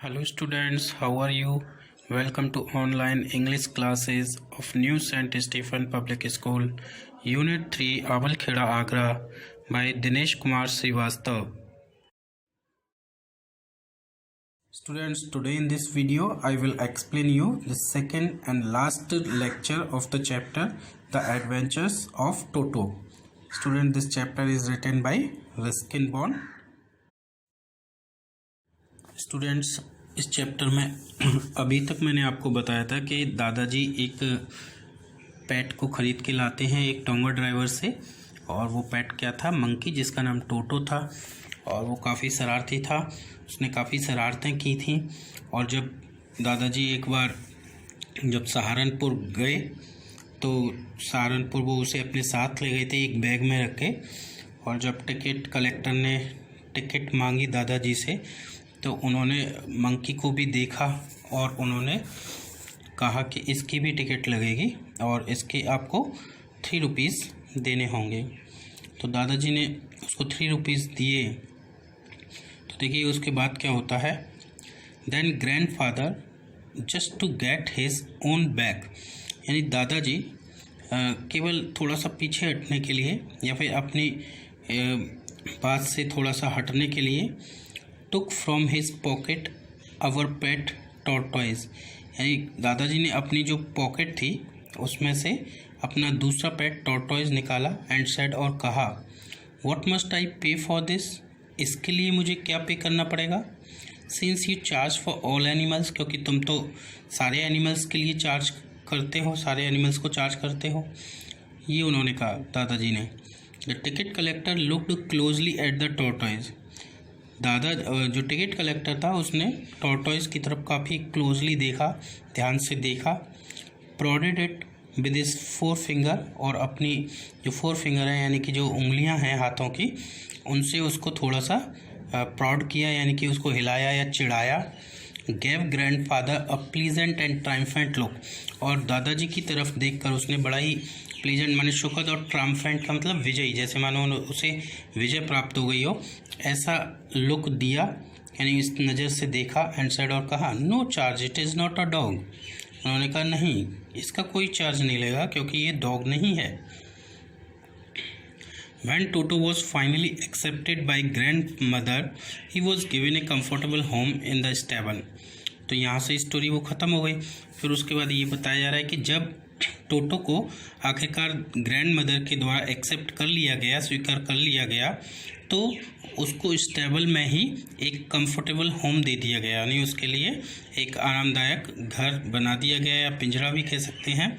Hello students, how are you? Welcome to online English classes of New St. Stephen Public School, Unit 3, Awalkheda, Agra by Dinesh Kumar Srivastav. Students, today in this video I will explain you the second and last lecture of the chapter The Adventures of Toto. Student, this chapter is written by Ruskin Bond. Students, इस chapter में अभी तक मैंने आपको बताया था कि दादाजी एक पेट को ख़रीद के लाते हैं एक टोंगर ड्राइवर से, और वो पेट क्या था? मंकी, जिसका नाम टोटो था। और वो काफ़ी शरारती था, उसने काफ़ी शरारतें की थी। और जब दादाजी एक बार जब सहारनपुर गए तो सहारनपुर वो उसे अपने साथ ले गए थे एक बैग में रख के। और जब टिकट कलेक्टर ने टिकट मांगी दादाजी से तो उन्होंने मंकी को भी देखा और उन्होंने कहा कि इसकी भी टिकट लगेगी और इसके आपको 3 रुपीज़ देने होंगे। तो दादाजी ने उसको 3 रुपीज़ दिए। तो देखिए उसके बाद क्या होता है। Then grandfather just to get his own bag, यानी दादाजी केवल थोड़ा सा पीछे हटने के लिए या फिर अपनी बात से थोड़ा सा हटने के लिए took from his pocket our pet tortoise, यानी दादाजी ने अपनी जो पॉकेट थी उसमें से अपना दूसरा पेट टॉर्टोइज निकाला एंड सेड, और कहा, व्हाट मस्ट आई पे फॉर दिस, इसके लिए मुझे क्या पे करना पड़ेगा? Since you charge for all animals, क्योंकि तुम तो सारे एनिमल्स के लिए चार्ज करते हो, सारे एनिमल्स को चार्ज करते हो। ये उन्होंने कहा दादाजी ने। The ticket collector looked closely at the tortoise, जो टिकट कलेक्टर था उसने टॉर्टोइज की तरफ काफ़ी क्लोजली देखा, ध्यान से देखा। Prodded it with his 4 finger, और अपनी जो 4 फिंगर हैं यानी कि जो उंगलियां हैं हाथों की, उनसे उसको थोड़ा सा प्रॉड किया, यानी कि उसको हिलाया या चिढ़ाया। Gave grandfather a pleasant and triumphant look, और दादाजी की तरफ देखकर उसने बड़ा ही प्लीजेंट माने सुखद और ट्रायम्फेंट का मतलब विजयी, जैसे मानो उसे विजय प्राप्त हो गई हो, ऐसा लुक दिया, यानी इस नज़र से देखा। एंड सेड, और कहा, no charge, it is not a dog. उन्होंने कहा नहीं, इसका कोई चार्ज नहीं लेगा क्योंकि ये डॉग नहीं है। When Toto was finally accepted by grandmother, he was given a comfortable home in the stable. तो यहाँ से स्टोरी वो ख़त्म हो गई। फिर उसके बाद ये बताया जा रहा है कि जब टोटो को आखिरकार ग्रैंड मदर के द्वारा एक्सेप्ट कर लिया गया, स्वीकार कर लिया गया, तो उसको स्टेबल में ही एक कंफर्टेबल होम दे दिया गया, यानी उसके लिए एक आरामदायक घर बना दिया गया, या पिंजरा भी कह सकते हैं।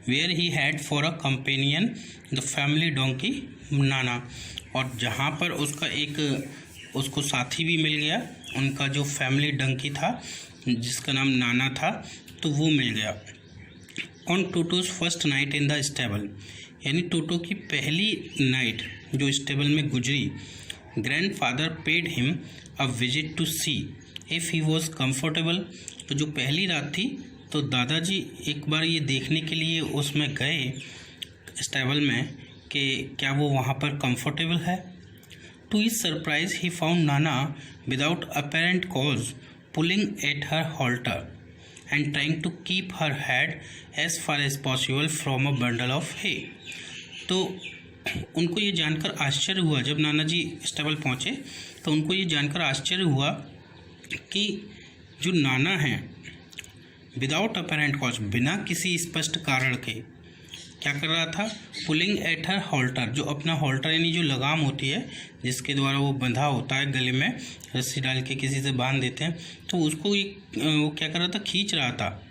Where he had for a companion the family donkey Nana, और जहाँ पर उसको साथी भी मिल गया, उनका जो फैमिली डंकी था जिसका नाम नाना था, तो वो मिल गया। On Toto's first night in the stable, यानी टोटो की पहली नाइट जो स्टेबल में गुजरी, grandfather paid him a visit to see if he was comfortable. तो जो पहली रात थी तो दादाजी एक बार ये देखने के लिए उसमें गए स्टेबल में कि क्या वो वहाँ पर कंफर्टेबल है। To his surprise he found Nana without apparent cause pulling at her halter and trying to keep her head as far as possible from a bundle of hay. तो उनको ये जानकर आश्चर्य हुआ, जब नाना जी स्टेबल पहुँचे तो उनको ये जानकर आश्चर्य हुआ कि जो नाना हैं विदाउट अपेरेंट कॉज, बिना किसी स्पष्ट कारण के क्या कर रहा था? पुलिंग एट हर हॉल्टर, जो अपना हॉल्टर यानी जो लगाम होती है जिसके द्वारा वो बंधा होता है, गले में रस्सी डाल के किसी से बांध देते हैं, तो उसको वो क्या कर रहा था? खींच रहा था।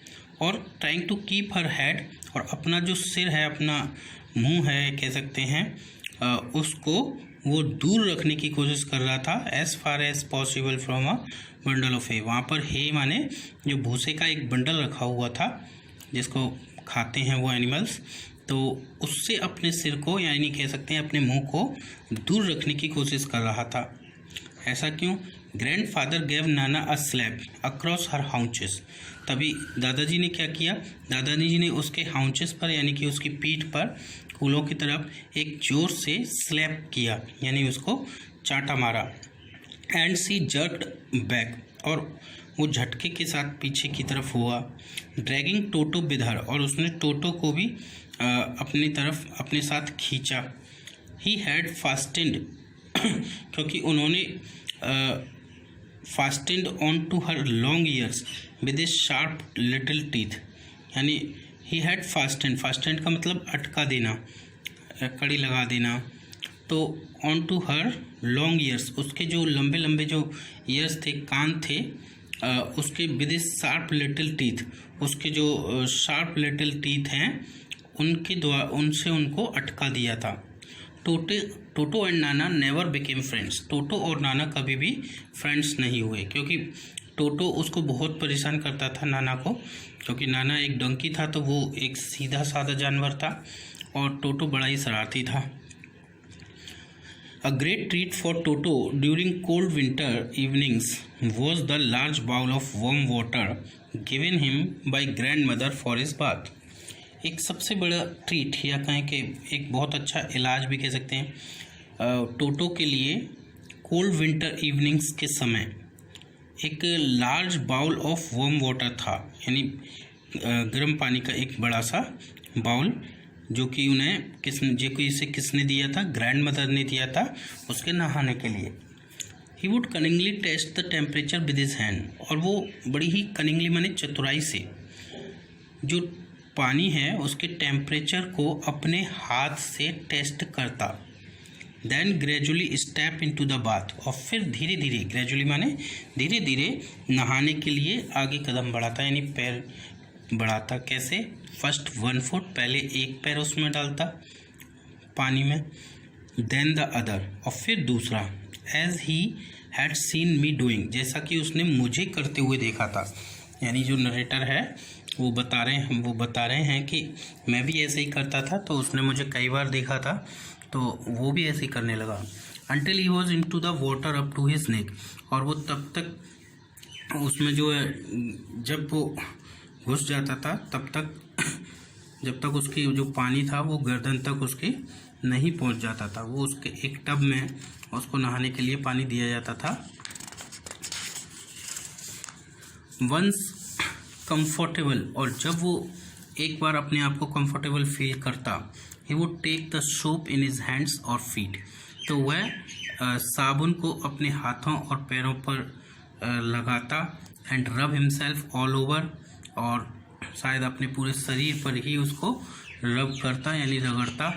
और trying to keep her head, और अपना जो सिर है, अपना मुंह है कह सकते हैं, उसको वो दूर रखने की कोशिश कर रहा था, as far as possible from a bundle of hay. वहाँ पर हे माने जो भूसे का एक बंडल रखा हुआ था जिसको खाते हैं वो एनिमल्स, तो उससे अपने सिर को, यानी कह सकते हैं अपने मुंह को दूर रखने की कोशिश कर रहा था। ऐसा क्यों? Grandfather gave Nana a slap across her haunches. तभी दादाजी ने क्या किया? दादाजी ने उसके हाउंचेस पर, यानी कि उसकी पीठ पर कूलों की तरफ एक जोर से स्लैप किया, यानी उसको चाटा मारा। एंड सी जर्क्ड बैक, और वो झटके के साथ पीछे की तरफ हुआ। ड्रैगिंग टोटो विद हर, और उसने टोटो को भी अपनी तरफ अपने साथ खींचा। ही हैड फास्टेंड क्योंकि उन्होंने fastened on to her long ears with a sharp little teeth, यानी ही हैड फास्टेंड का मतलब अटका देना, कड़ी लगा देना। तो on to her long years, उसके जो लंबे लंबे जो ईयर्स थे, कान थे, उसके with a sharp little teeth, उसके जो शार्प लिटिल टीथ हैं उनके द्वारा उनसे उनको अटका दिया था। टोटो and Nana never became friends, टोटो और नाना कभी भी फ्रेंड्स नहीं हुए, क्योंकि टोटो उसको बहुत परेशान करता था नाना को, क्योंकि नाना एक डंकी था तो वो एक सीधा साधा जानवर था और टोटो बड़ा ही शरारती था। A great treat for Toto during cold winter evenings was the large bowl of warm water given him by grandmother for his bath. एक सबसे बड़ा ट्रीट या कहें कि एक बहुत अच्छा इलाज भी कह सकते हैं टोटो के लिए कोल्ड विंटर इवनिंग्स के समय एक large bowl of warm water था, यानी गर्म पानी का एक बड़ा सा बाउल, जो कि उन्हें किसने दिया था? ग्रैंड मदर ने दिया था उसके नहाने के लिए। He would cunningly test the temperature with his hand, और वो बड़ी ही कनिंगली माने चतुराई से जो पानी है उसके टेम्परेचर को अपने हाथ से टेस्ट करता। Then gradually step into the bath, और फिर धीरे धीरे, ग्रेजुअली माने धीरे धीरे नहाने के लिए आगे कदम बढ़ाता, यानी पैर बढ़ाता। कैसे? फर्स्ट 1 फुट, पहले एक पैर उसमें डालता पानी में, देन द अदर, और फिर दूसरा। As he had seen me doing, जैसा कि उसने मुझे करते हुए देखा था, यानी जो नरेटर है वो बता रहे हैं कि मैं भी ऐसे ही करता था, तो उसने मुझे कई बार देखा था तो वो भी ऐसे ही करने लगा। Until he was into the water up to his neck, और वो तब तक उसमें जो है जब वो घुस जाता था तब तक, जब तक उसकी जो पानी था वो गर्दन तक उसके नहीं पहुंच जाता था। वो उसके एक टब में उसको नहाने के लिए पानी दिया जाता था। वंस कंफर्टेबल, और जब वो एक बार अपने आप को कंफर्टेबल फील करता, he would take the soap in his hands और फीट, तो वह साबुन को अपने हाथों और पैरों पर लगाता। एंड रब हिमसेल्फ ऑल ओवर, और शायद अपने पूरे शरीर पर ही उसको रब करता, यानी रगड़ता।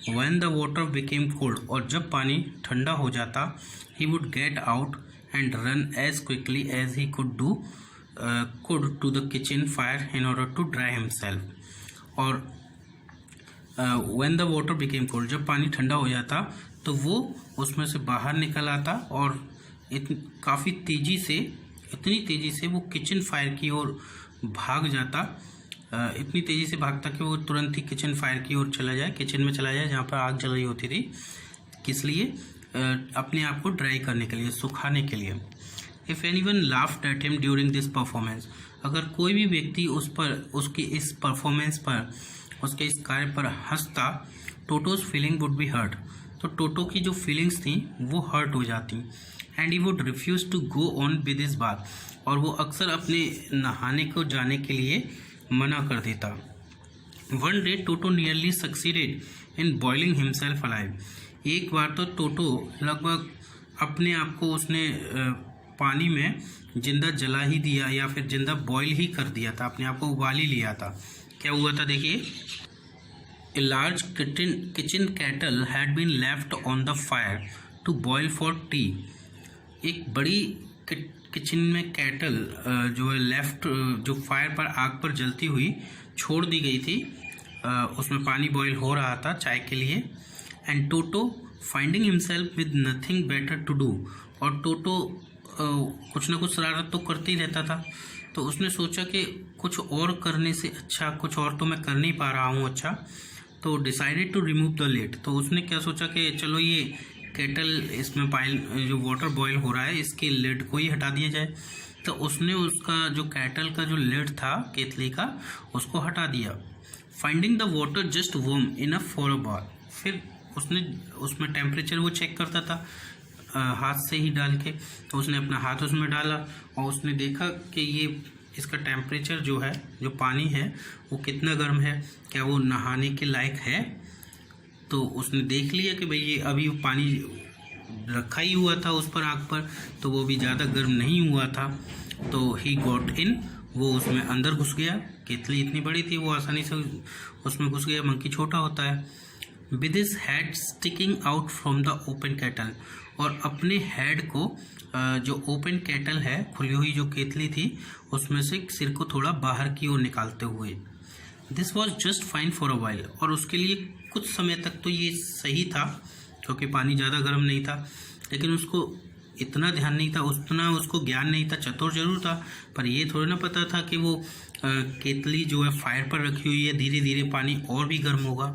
When the water became cold, और जब पानी ठंडा हो जाता, he would get out and run as quickly as he could to the kitchen fire in order to dry himself. और when the water became cold, जब पानी ठंडा हो जाता तो वो उसमें से बाहर निकल आता और काफ़ी तेज़ी से, इतनी तेज़ी से वो किचन फायर की ओर भाग जाता, इतनी तेज़ी से भागता कि वो तुरंत ही किचन फायर की ओर चला जाए, किचन में चला जाए जहाँ पर आग जल रही होती थी। किस लिए? अपने आप को ड्राई करने के लिए, सुखाने के लिए। If anyone laughed at him during this performance, अगर कोई भी व्यक्ति उस पर, उसकी इस परफॉर्मेंस पर, उसके इस कार्य पर हंसता, Toto's feeling would be hurt, तो टोटो की जो फीलिंग्स थी वो हर्ट हो जाती। And he would refuse to go on with his bath, और वो अक्सर अपने नहाने को जाने के लिए मना कर देता। One day toto nearly succeeded in boiling himself alive, एक बार तो टोटो लगभग अपने आप को उसने पानी में जिंदा जला ही दिया, या फिर जिंदा बॉयल ही कर दिया था, अपने आप को उबाल ही लिया था। क्या हुआ था देखिए, a large kitchen kettle had been left on the fire to boil for tea, एक बड़ी किचन में कैटल जो है लेफ्ट, जो फायर पर, आग पर जलती हुई छोड़ दी गई थी, उसमें पानी बॉईल हो रहा था चाय के लिए। And Toto finding himself with nothing better to do, और टोटो कुछ ना कुछ शरारत तो करते ही रहता था, तो उसने सोचा कि कुछ और करने से अच्छा, कुछ और तो मैं कर नहीं पा रहा हूँ अच्छा, तो decided to remove the lid, तो उसने क्या सोचा कि चलो ये केटल, इसमें जो वाटर बॉईल हो रहा है, इसके लिड को ही हटा दिया जाए। तो उसने उसका जो केटल का जो लिड था केतली का, उसको हटा दिया। Finding the water just warm enough for a bath, फिर उसने उसमें टेम्परेचर वो चेक करता था, हाथ से ही डाल के। तो उसने अपना हाथ उसमें डाला और उसने देखा कि ये इसका टेम्परेचर जो है, जो पानी है वो कितना गर्म है, क्या वो नहाने के लायक है। तो उसने देख लिया कि भाई ये अभी पानी रखा ही हुआ था उस पर आग पर, तो वो भी ज़्यादा गर्म नहीं हुआ था। तो ही गॉट इन, वो उसमें अंदर घुस गया। केतली इतनी बड़ी थी, वो आसानी से उसमें घुस गया, मंकी छोटा होता है। With his head sticking out from the open kettle, और अपने हेड को जो ओपन केटल है, खुली हुई जो केतली थी, उसमें से सिर को थोड़ा बाहर की ओर निकालते हुए। This was just fine for a while, और उसके लिए कुछ समय तक तो ये सही था क्योंकि पानी ज़्यादा गर्म नहीं था, लेकिन उसको इतना ध्यान नहीं था, उतना उसको ज्ञान नहीं था। चतुर जरूर था, पर ये थोड़ा ना पता था कि वो केतली जो है फायर पर रखी हुई है, धीरे धीरे पानी और भी गर्म होगा।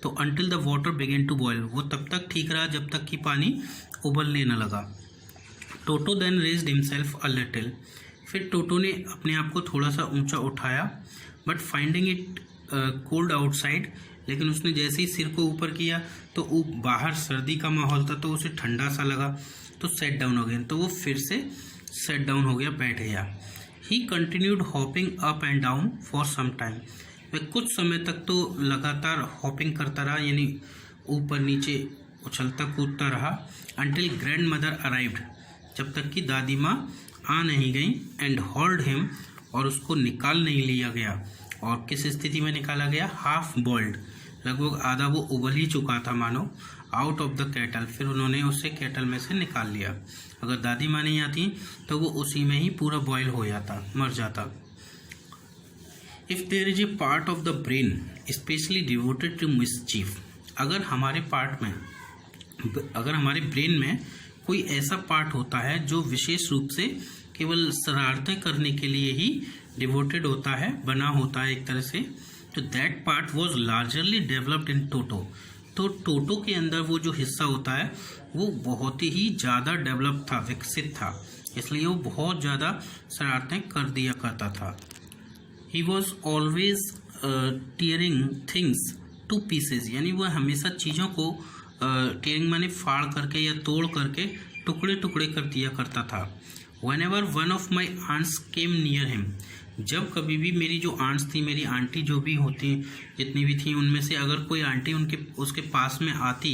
तो until the water began to boil, वो तब तक ठीक रहा जब तक कि पानी उबलने न लगा। Toto then raised himself a little, फिर टोटो ने अपने आप को थोड़ा सा ऊंचा उठाया, but finding it cold outside, लेकिन उसने जैसे ही सिर को ऊपर किया तो बाहर सर्दी का माहौल था, तो उसे ठंडा सा लगा, तो सेट डाउन हो गया। तो वो फिर से सेट डाउन हो गया, बैठ गया। He continued hopping up and down for some time, वह कुछ समय तक तो लगातार हॉपिंग करता रहा, यानी ऊपर नीचे उछलता कूदता रहा। अंटिल ग्रैंड मदर अराइव्ड, जब तक कि दादी माँ आ नहीं गई। एंड हॉल्ड हिम, और उसको निकाल नहीं लिया गया। और किस स्थिति में निकाला गया? हाफ बॉइल्ड, लगभग आधा वो उबल ही चुका था मानो, आउट ऑफ द केटल, फिर उन्होंने उसे केटल में से निकाल लिया। अगर दादी माँ नहीं आती तो वो उसी में ही पूरा बॉयल हो जाता, मर जाता। If there is a part of the brain specially devoted to mischief, अगर हमारे ब्रेन में कोई ऐसा पार्ट होता है जो विशेष रूप से केवल शरारतें करने के लिए ही डिवोटेड होता है, बना होता है एक तरह से, तो that part was largely developed in Toto. तो टोटो के अंदर वो जो हिस्सा होता है वो बहुत ही ज़्यादा डेवलप था, विकसित था, इसलिए वो बहुत ज़्यादा शरारतें कर दिया करता था। He was always tearing things to pieces, यानी वह हमेशा चीज़ों को टीयरिंग माने फाड़ करके या तोड़ करके टुकड़े टुकड़े कर दिया करता था। Whenever one of my aunts came near him, जब कभी भी मेरी जो आंट्स थी, मेरी आंटी जो भी होती जितनी भी थी, उनमें से अगर कोई आंटी उसके पास में आती,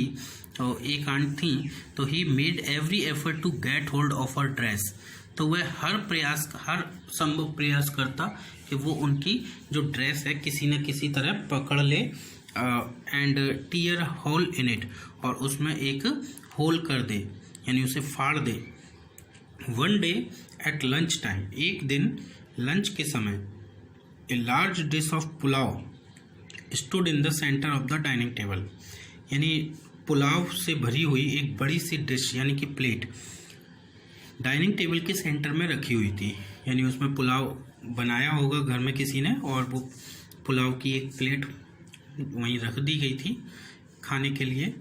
तो एक आंट थी, तो he made every effort to get hold of her dress, तो वह हर संभव प्रयास करता कि वो उनकी जो ड्रेस है किसी न किसी तरह पकड़ ले, and tear hole in it, और उसमें एक होल कर दे, यानी उसे फाड़ दे। One day at lunch time, एक दिन लंच के समय, a large dish of pulao stood in the centre of the dining table, यानी पुलाव से भरी हुई एक बड़ी सी डिश यानी कि प्लेट डाइनिंग टेबल के सेंटर में रखी हुई थी, यानी उसमें पुलाव बनाया होगा घर में किसी ने, और वो पुलाव की एक प्लेट वहीं रख दी गई थी खाने के लिए।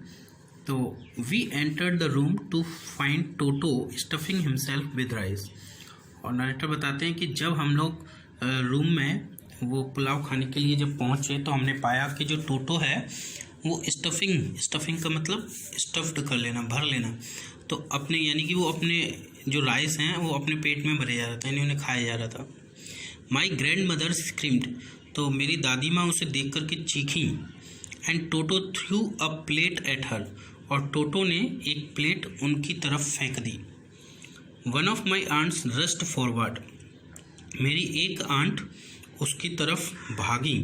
तो we entered the room to find Toto stuffing himself with rice, और नरेटर बताते हैं कि जब हम लोग रूम में वो पुलाव खाने के लिए जब पहुंचे तो हमने पाया कि जो टोटो है वो स्टफिंग का मतलब स्टफ्ड कर लेना, भर लेना, तो अपने यानी कि वो अपने जो राइस हैं वो अपने पेट में भरे जा रहा था, यानी उन्हें खाया जा रहा था। माई ग्रैंड मदर स्क्रीम्ड, तो मेरी दादी माँ उसे देख करके चीखी। And Toto threw a plate at her, और टोटो ने एक प्लेट उनकी तरफ फेंक दी। One of my aunts rushed forward, मेरी एक आंट उसकी तरफ भागी।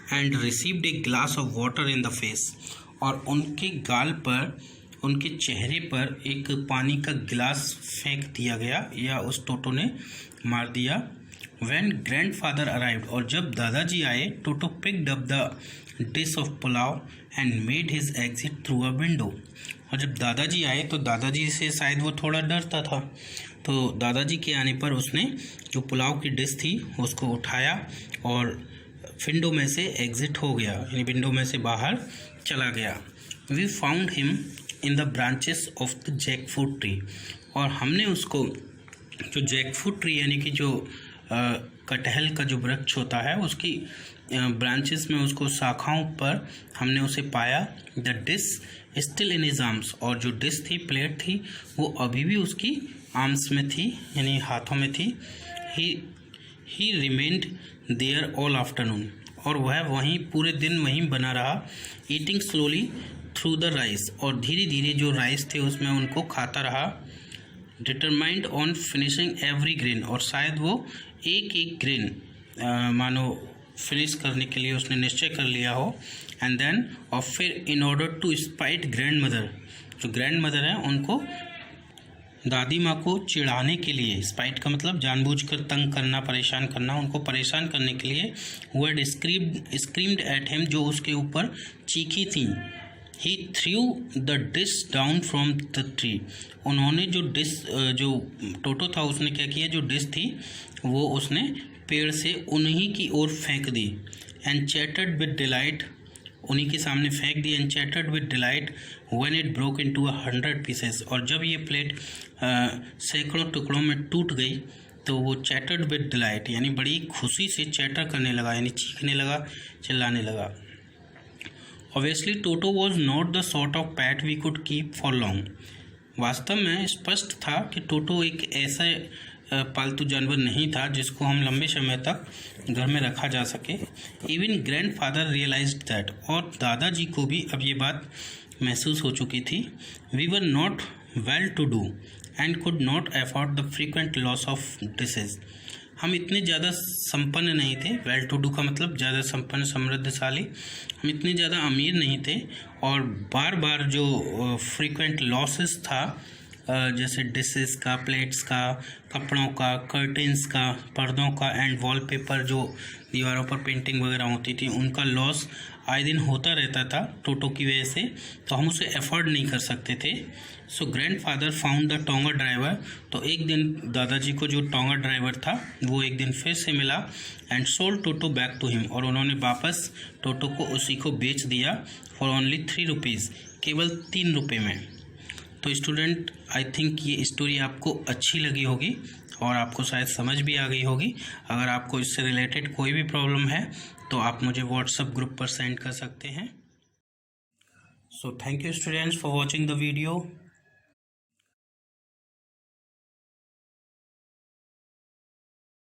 And received a glass of water in the face, और उनके गाल पर, उनके चेहरे पर एक पानी का गिलास फेंक दिया गया, या उस टोटो ने मार दिया। व्हेन ग्रैंडफादर अराइव्ड, और जब दादाजी आए, Toto picked up the dish of pulao and made his exit through a window, और जब दादाजी आए तो दादाजी से शायद वो थोड़ा डरता था, तो दादाजी के आने पर उसने जो पुलाव की डिश थी उसको उठाया और विंडो में से एग्जिट हो गया, यानी विंडो में से बाहर चला गया। We found him in the branches of the jackfruit tree, और हमने उसको जो जैकफ्रूट ट्री यानी कि जो कटहल का जो वृक्ष होता है उसकी ब्रांचेस में, उसको शाखाओं पर हमने उसे पाया। The dish still in his arms, और जो डिश थी, प्लेट थी, वो अभी भी उसकी आर्म्स में थी, यानी हाथों में थी। He remained there all afternoon, और वह वहीं पूरे दिन वहीं बना रहा। Eating slowly through the rice, और धीरे धीरे जो राइस थे उसमें उनको खाता रहा। Determined on finishing every grain, और शायद वो एक एक ग्रेन मानो फिनिश करने के लिए उसने निश्चय कर लिया हो। एंड देन, और फिर in order to spite grandmother, जो ग्रैंड मदर है उनको, दादी माँ को चिढ़ाने के लिए, स्पाइट का मतलब जानबूझकर तंग करना, परेशान करना, उनको परेशान करने के लिए, वो हैड स्क्रीम्ड एट हिम, जो उसके ऊपर चीखी थी। He threw the dish down from the tree, उन्होंने जो डिश, जो टोटो था उसने क्या किया, जो डिश थी वो उसने पेड़ से उन्हीं की ओर फेंक दी। एंड चैटर्ड विद डिलाइट, उन्हीं के सामने फेंक दी। And chattered with delight when it broke into 100 pieces, और जब ये प्लेट सैकड़ों टुकड़ों में टूट गई तो वो चैटर्ड विद डिलाइट, यानी बड़ी खुशी से चैटर करने लगा, यानी चीखने लगा, चिल्लाने लगा। Obviously Toto was not the sort of pet we could keep for long, वास्तव में स्पष्ट था कि टोटो एक ऐसा पालतू जानवर नहीं था जिसको हम लंबे समय तक घर में रखा जा सके। इवन ग्रैंडफादर रियलाइज्ड दैट, और दादाजी को भी अब ये बात महसूस हो चुकी थी। We were not well to do and could not afford the frequent loss of dishes, हम इतने ज़्यादा संपन्न नहीं थे। वेल टू डू का मतलब ज़्यादा संपन्न, समृद्धशाली। हम इतने ज़्यादा अमीर नहीं थे, और बार बार जो फ्रीक्वेंट लॉसेस था, जैसे डिशेस का, प्लेट्स का, कपड़ों का, कर्टेंस का, पर्दों का, एंड वॉलपेपर, जो दीवारों पर पेंटिंग वगैरह होती थी, उनका लॉस आए दिन होता रहता था टोटो की वजह से, तो हम उसे अफोर्ड नहीं कर सकते थे। So grandfather found the tonga driver, तो एक दिन दादाजी को जो टोंगा ड्राइवर था वो एक दिन फिर से मिला। And sold Toto back to him, और उन्होंने वापस टोटो को उसी को बेच दिया फॉर ओनली 3 रुपीज़, केवल 3 रुपये में। तो स्टूडेंट, आई थिंक ये स्टोरी आपको अच्छी लगी होगी और आपको शायद समझ भी आ गई होगी। अगर आपको इससे रिलेटेड कोई भी प्रॉब्लम है तो आप मुझे व्हाट्सएप ग्रुप पर सेंड कर सकते हैं। So thank you students for watching the video.